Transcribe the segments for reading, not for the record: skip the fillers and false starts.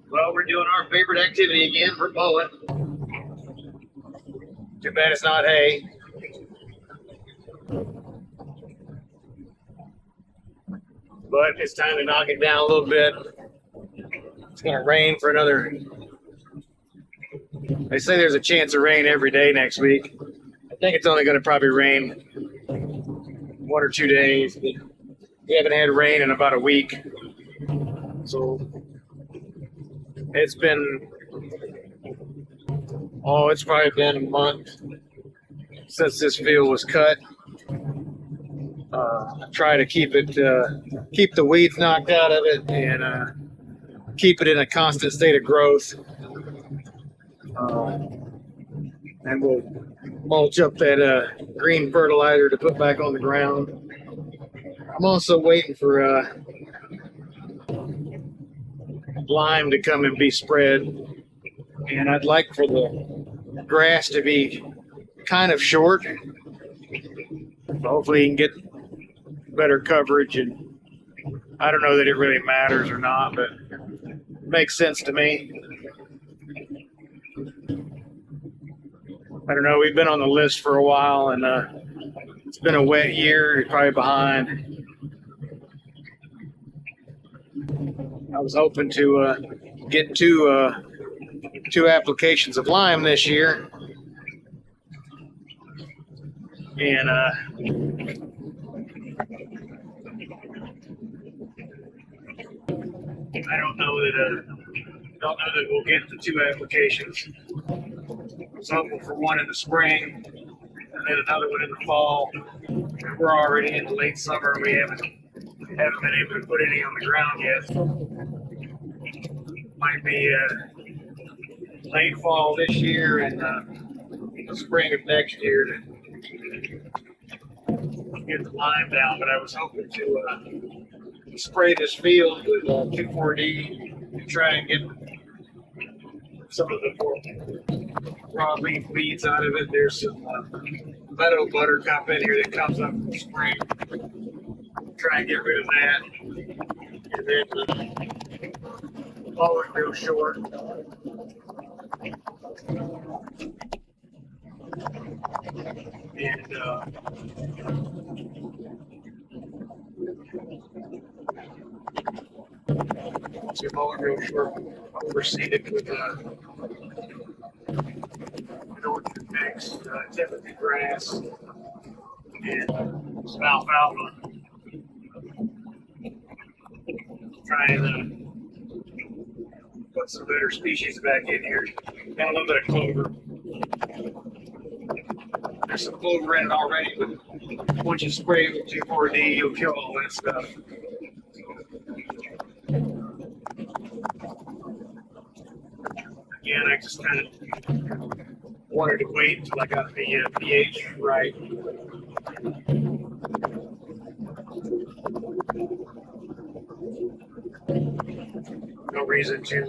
Well, we're doing our favorite activity again. We're mowing. Too bad it's not hay. But it's time to knock it down a little bit. It's going to rain for another. They say there's a chance of rain every day next week. I think it's only going to probably rain 1 or 2 days. We haven't had rain in about a week. So it's been, it's probably been a month since this field was cut. Try to keep keep the weeds knocked out of it, and keep it in a constant state of growth. And we'll mulch up that green fertilizer to put back on the ground. I'm also waiting for lime to come and be spread, and I'd like for the grass to be kind of short. Hopefully you can get better coverage, and I don't know that it really matters or not, but it makes sense to me. I don't know, we've been on the list for a while, and it's been a wet year, probably behind. I was hoping to get two applications of lime this year, and I don't know that we'll get the 2 applications. I was hoping for one in the spring and then another one in the fall. We're already in the late summer. We haven't been able to put any on the ground yet. Might be late fall this year and the spring of next year to get the lime down. But I was hoping to spray this field with 2,4-D to try and get some of the more broadleaf weeds out of it. There's some meadow buttercup in here that comes up in the spring. Try and get rid of that, and then mow it real short. And once you mow it real short, overseed it with an orchard mix, Timothy grass, and some alfalfa. Try and put some better species back in here, and a little bit of clover. There's some clover in it already, but once you spray it with 2,4-D, you'll kill all that stuff. Again, I just kind of wanted to wait until I got the pH right. No reason to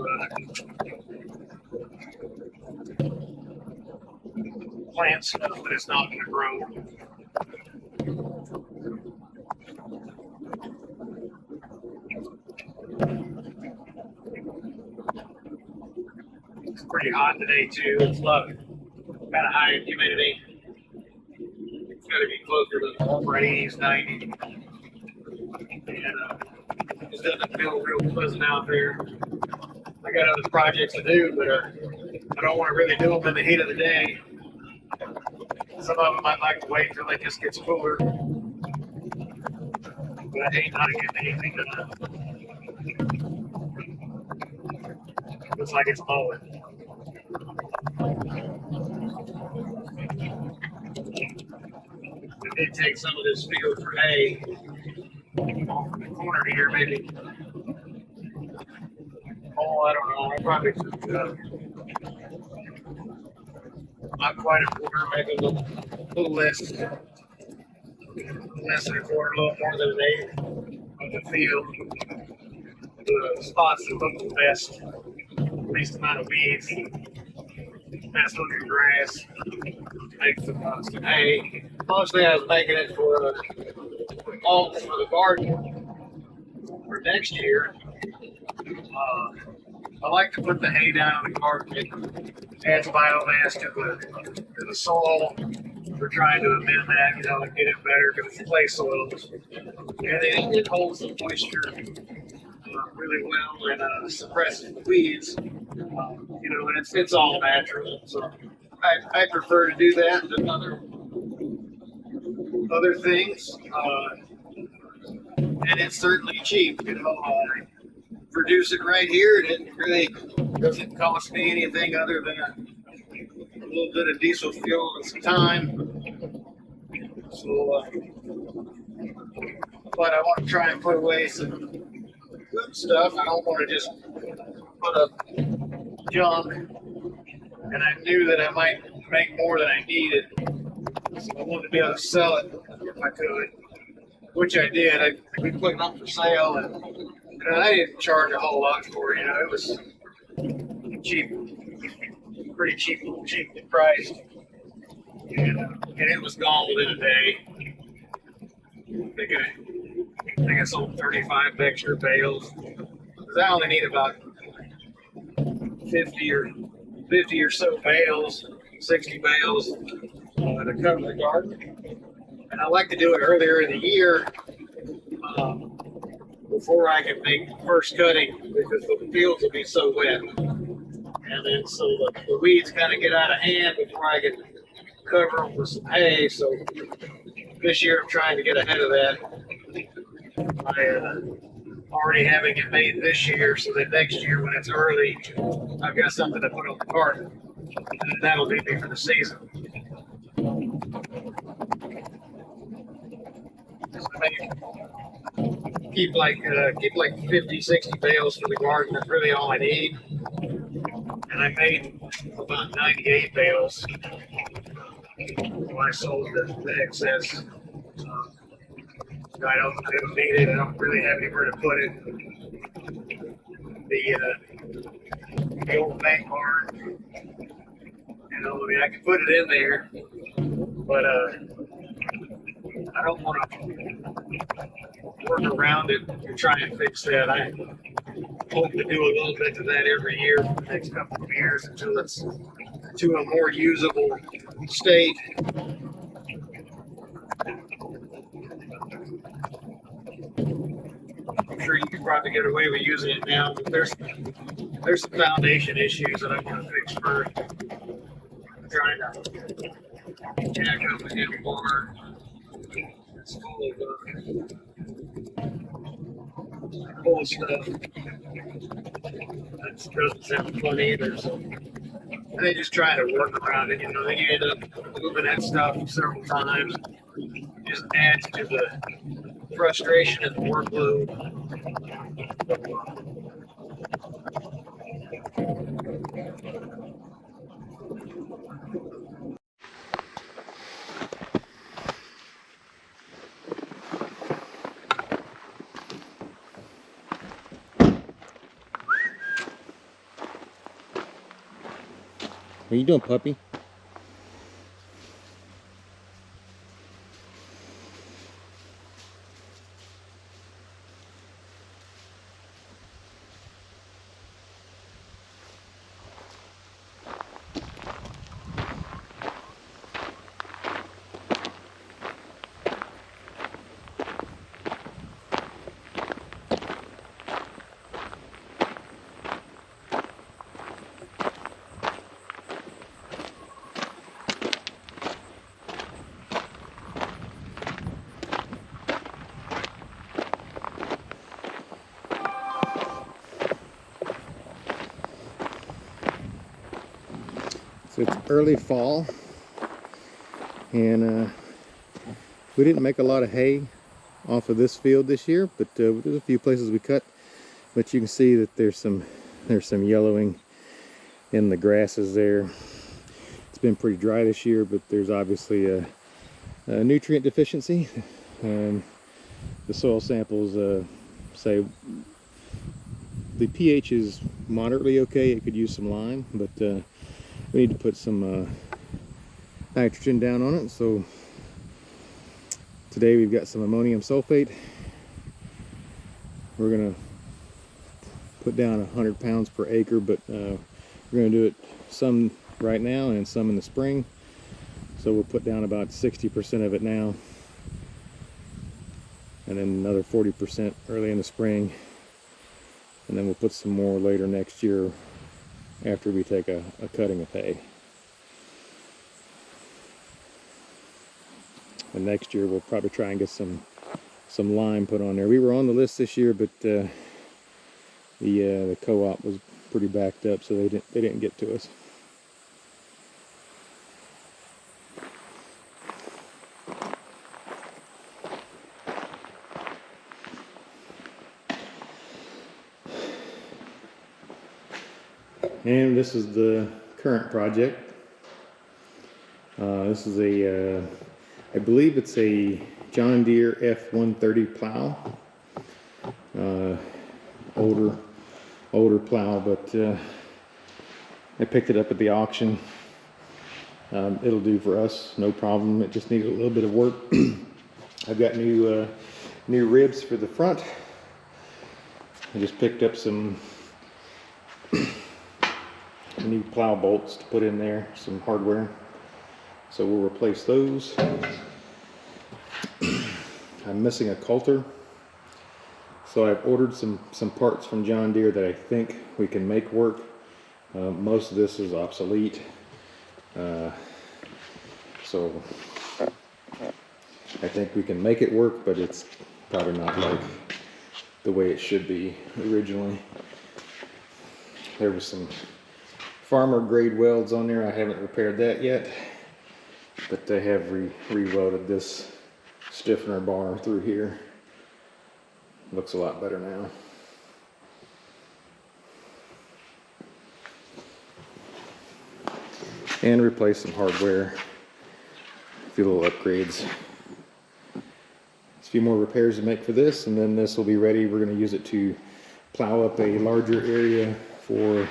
plant stuff that it's not going to grow. It's pretty hot today too. It's kind of high in humidity. It's got to be closer to the upper 80s, 90s. And it doesn't feel real pleasant out there. I got other projects to do, but I don't want to really do them in the heat of the day. Some of them I'd like to wait until it just gets cooler. But I hate not getting anything done. Looks like it's mowing. I did take some of this field for hay off in the corner here, maybe. Oh, I don't know. I probably took not quite a quarter, maybe a little less than a quarter, a little more than an eighth of the field. The spots that look the best, least amount of weeds, best looking grass, make some hay. Mostly I was making it for mulch for the garden for next year. I like to put the hay down in the garden. It adds biomass to the soil. We're trying to amend that, and get it better because it's clay soils. And it holds the moisture really well and suppresses the weeds. And it's all natural. So I prefer to do that than other things. And it's certainly cheap. Produce it right here, and it really doesn't cost me anything other than a little bit of diesel fuel and some time. So, but I want to try and put away some good stuff. I don't want to just put up junk. And I knew that I might make more than I needed, so I wanted to be able to sell it if I could, which I did. I put it up for sale, and I didn't charge a whole lot for it. It was cheap, pretty cheaply priced, and it was gone within a day. I think I sold 35 extra bales because I only need about 50 or so bales, 60 bales to cover the garden. And I like to do it earlier in the year before I can make first cutting because the fields will be so wet. And then so the weeds kind of get out of hand before I can cover them with some hay. So this year I'm trying to get ahead of that. Already having it made this year so that next year when it's early, I've got something to put on the garden. And that'll be me for the season. Keep like 50, 60 bales for the garden. That's really all I need. And I made about 98 bales. I sold the excess. I don't need it. I don't really have anywhere to put it. The old bank barn. I can put it in there, but I don't want to work around it and try and fix that. I hope to do a little bit of that every year for the next couple of years until it's to a more usable state. I'm sure you can probably get away with using it now, but there's some foundation issues that I want to fix first. I'm trying to jack up a heavy bar. It's full of stuff. That doesn't sound fun either. So and they just try to work around it. Then you end up moving that stuff several times. It just adds to the frustration and the workload. What are you doing, puppy? So it's early fall, and we didn't make a lot of hay off of this field this year, but there's a few places we cut. But you can see that there's some yellowing in the grasses there. It's been pretty dry this year, but there's obviously a nutrient deficiency. The soil samples say the pH is moderately okay. It could use some lime, but we need to put some nitrogen down on it. So today we've got some ammonium sulfate. We're gonna put down 100 pounds per acre, but we're going to do it some right now and some in the spring. So we'll put down about 60% of it now, and then another 40% early in the spring, and then we'll put some more later next year after we take a cutting of hay. And next year we'll probably try and get some lime put on there. We were on the list this year, but the co-op was pretty backed up, so they didn't get to us. And this is the current project. This is a, I believe it's a John Deere F130 plow. Older plow, but I picked it up at the auction. It'll do for us, no problem. It just needs a little bit of work. I've got new ribs for the front. I just picked up some new plow bolts to put in there, some hardware. So we'll replace those. I'm missing a coulter. So I've ordered some parts from John Deere that I think we can make work. Most of this is obsolete. So I think we can make it work, but it's probably not like the way it should be originally. There was some farmer grade welds on there. I haven't repaired that yet, but they have re-welded this stiffener bar through here. Looks a lot better now. And replace some hardware. A few little upgrades. A few more repairs to make for this, and then this will be ready. We're going to use it to plow up a larger area for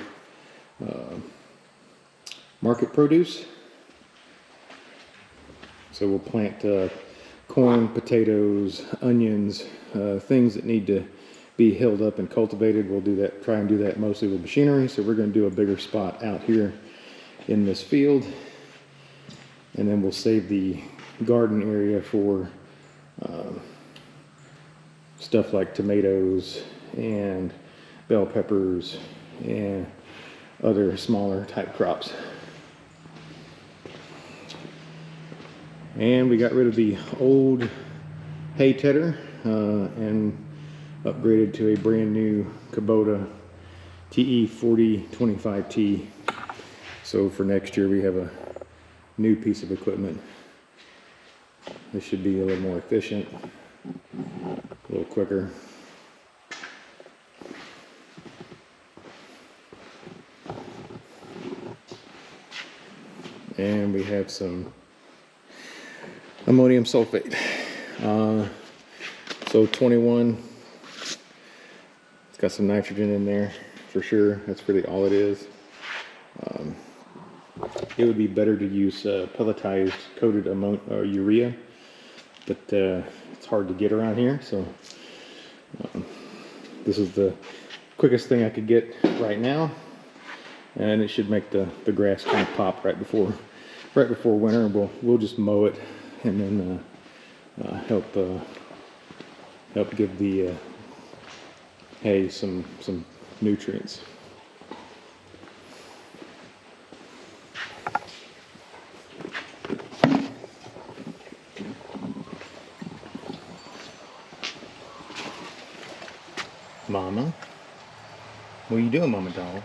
market produce. So we'll plant corn, potatoes, onions, things that need to be held up and cultivated. We'll do that, try and do that mostly with machinery. So we're going to do a bigger spot out here in this field, and then we'll save the garden area for stuff like tomatoes and bell peppers and other smaller type crops. And we got rid of the old hay tedder and upgraded to a brand new Kubota TE4025T. So for next year we have a new piece of equipment. This should be a little more efficient, a little quicker. And we have some ammonium sulfate. So 21, it's got some nitrogen in there for sure. That's really all it is. It would be better to use pelletized coated urea, but it's hard to get around here. So this is the quickest thing I could get right now, and it should make the grass kind of pop right before winter. We'll just mow it and then help give the hay some nutrients. Mama, what are you doing, Mama doll?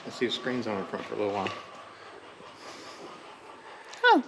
Let's see if screen's on in front for a little while. Oh.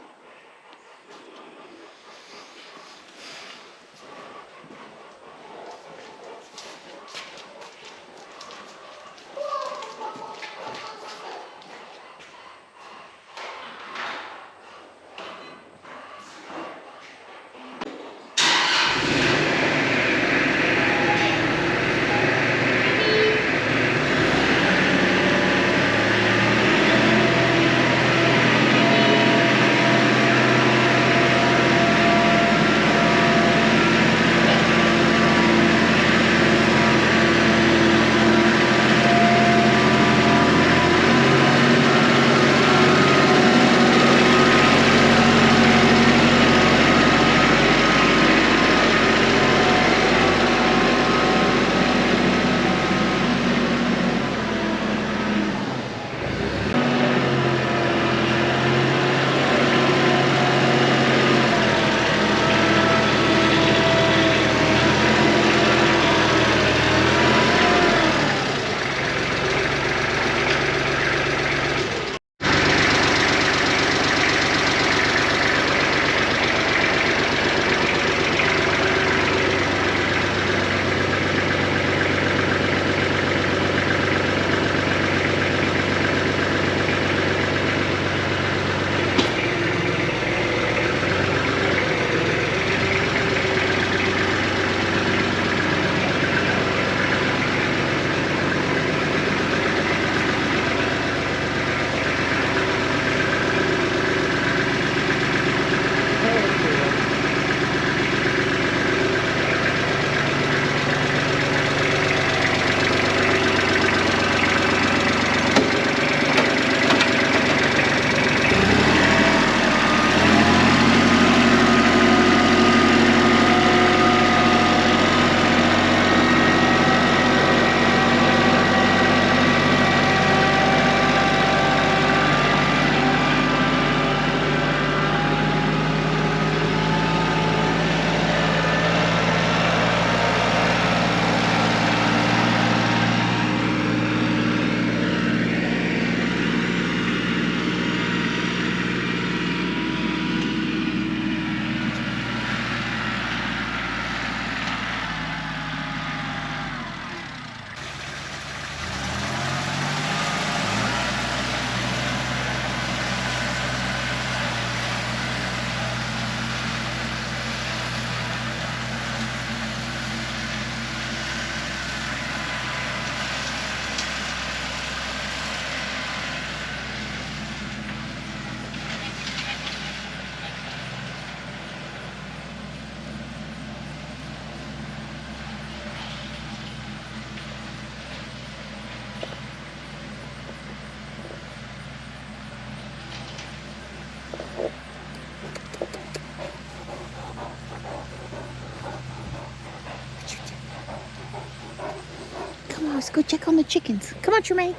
go check on the chickens. Come on, Tremaine.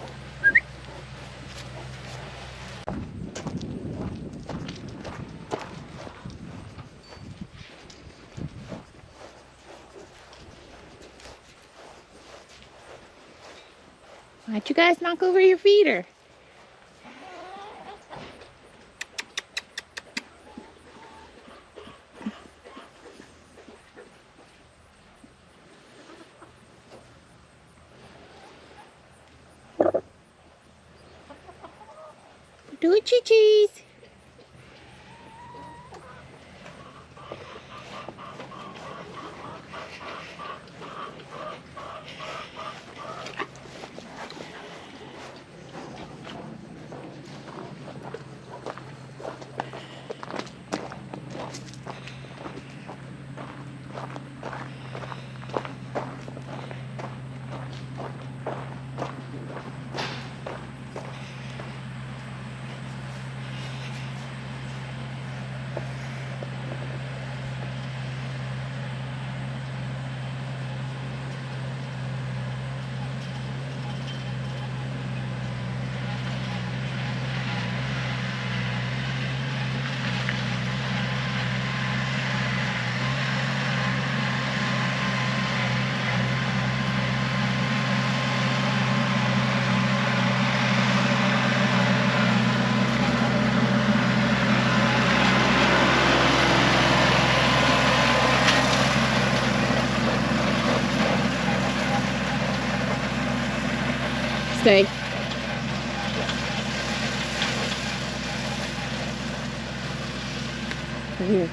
Why'd you guys knock over your feeder? Do it, Chi-Chi's. Stay. Right here.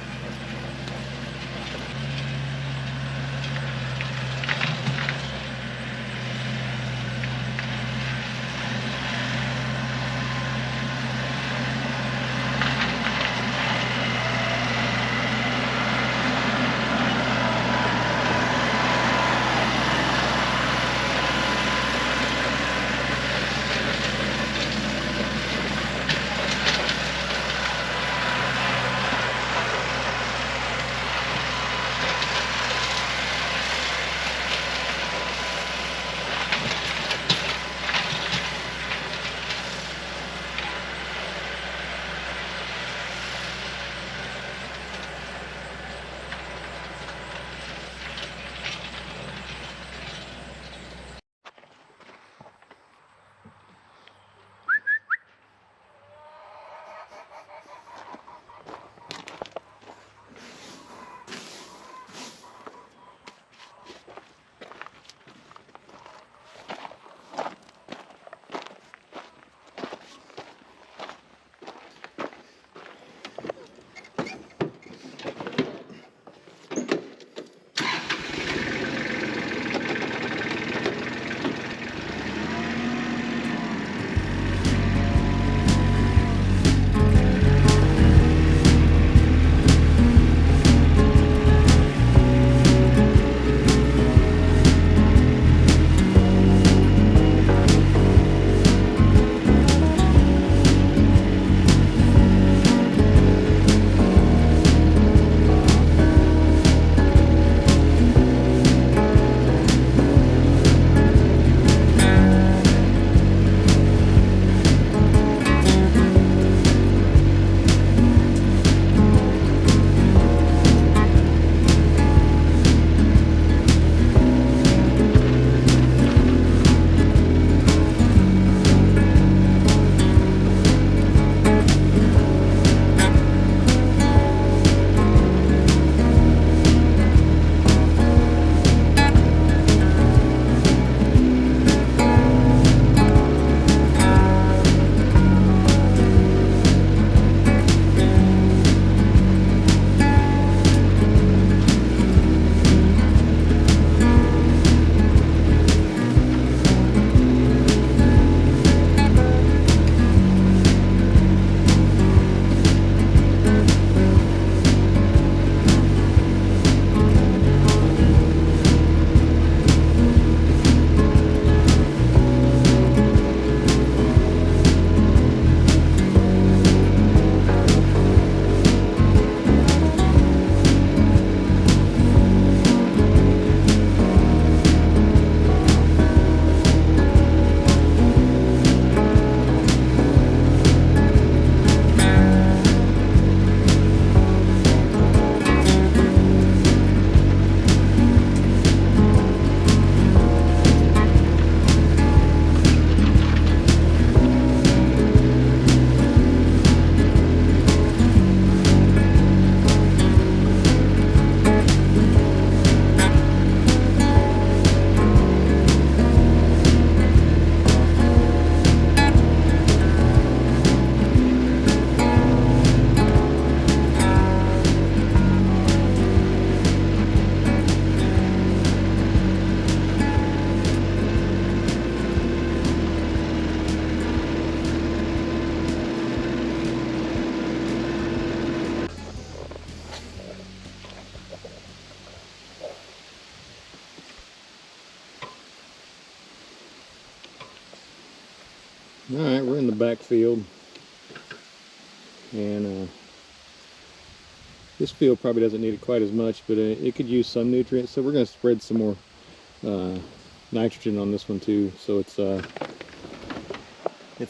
Alright, we're in the backfield, and this field probably doesn't need it quite as much, but it could use some nutrients, so we're going to spread some more nitrogen on this one too. So it's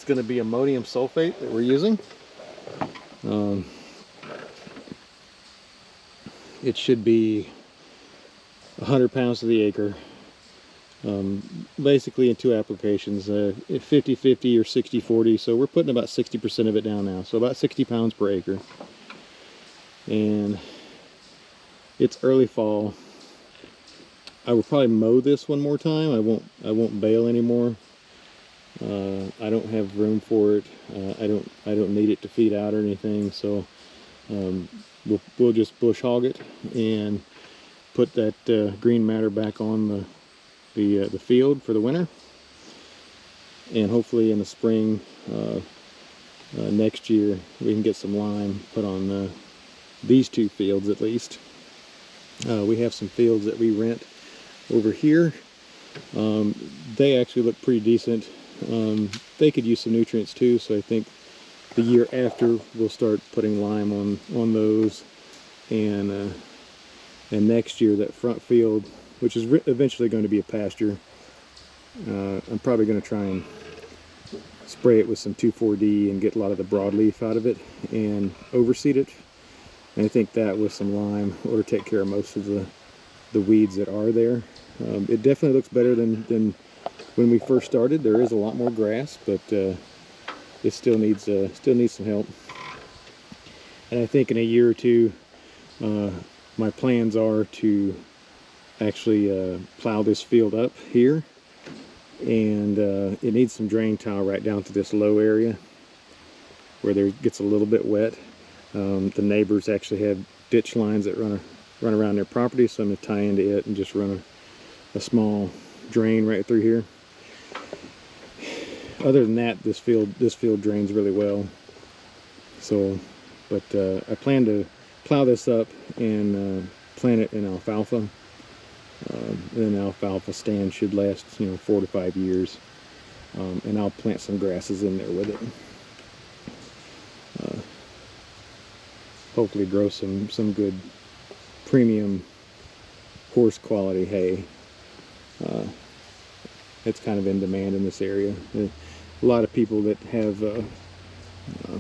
going to be ammonium sulfate that we're using. It should be 100 pounds to the acre. Basically in 2 applications, 50-50 or 60-40, so we're putting about 60% of it down now, so about 60 pounds per acre. And it's early fall. I will probably mow this one more time. I won't bale anymore. I don't have room for it. I don't need it to feed out or anything, so we'll just bush hog it and put that green matter back on the field for the winter, and hopefully in the spring next year we can get some lime put on these 2 fields at least. We have some fields that we rent over here. They actually look pretty decent. They could use some nutrients too, so I think the year after we'll start putting lime on those, and next year that front field, which is eventually going to be a pasture, I'm probably going to try and spray it with some 2,4-D and get a lot of the broadleaf out of it and overseed it. And I think that with some lime ought to take care of most of the weeds that are there. It definitely looks better than when we first started. There is a lot more grass, but it still needs some help. And I think in a year or two, my plans are to actually plow this field up here, and it needs some drain tile right down to this low area where there gets a little bit wet. The neighbors actually have ditch lines that run around their property, so I'm going to tie into it and just run a small drain right through here. Other than that, this field drains really well. So, but I plan to plow this up and plant it in alfalfa. And an alfalfa stand should last, 4 to 5 years. And I'll plant some grasses in there with it. Hopefully grow some good premium horse quality hay. It's kind of in demand in this area. A lot of people that have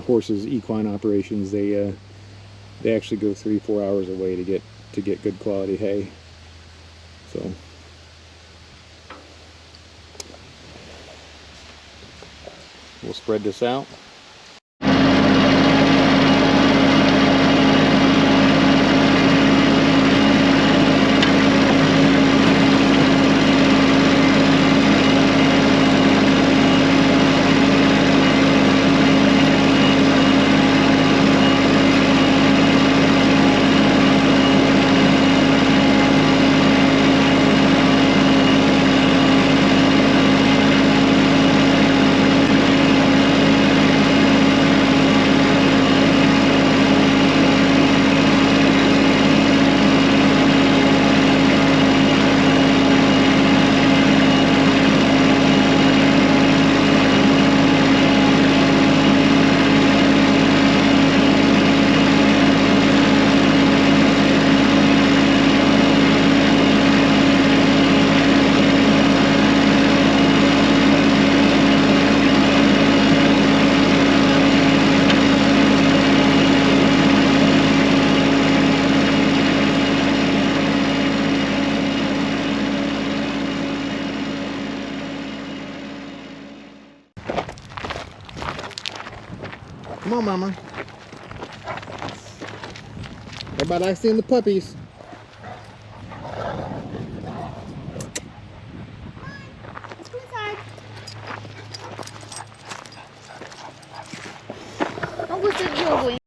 horses, equine operations, they actually go 3-4 hours away to get good quality hay. So we'll spread this out. Come on, Mama. Everybody likes seeing the puppies.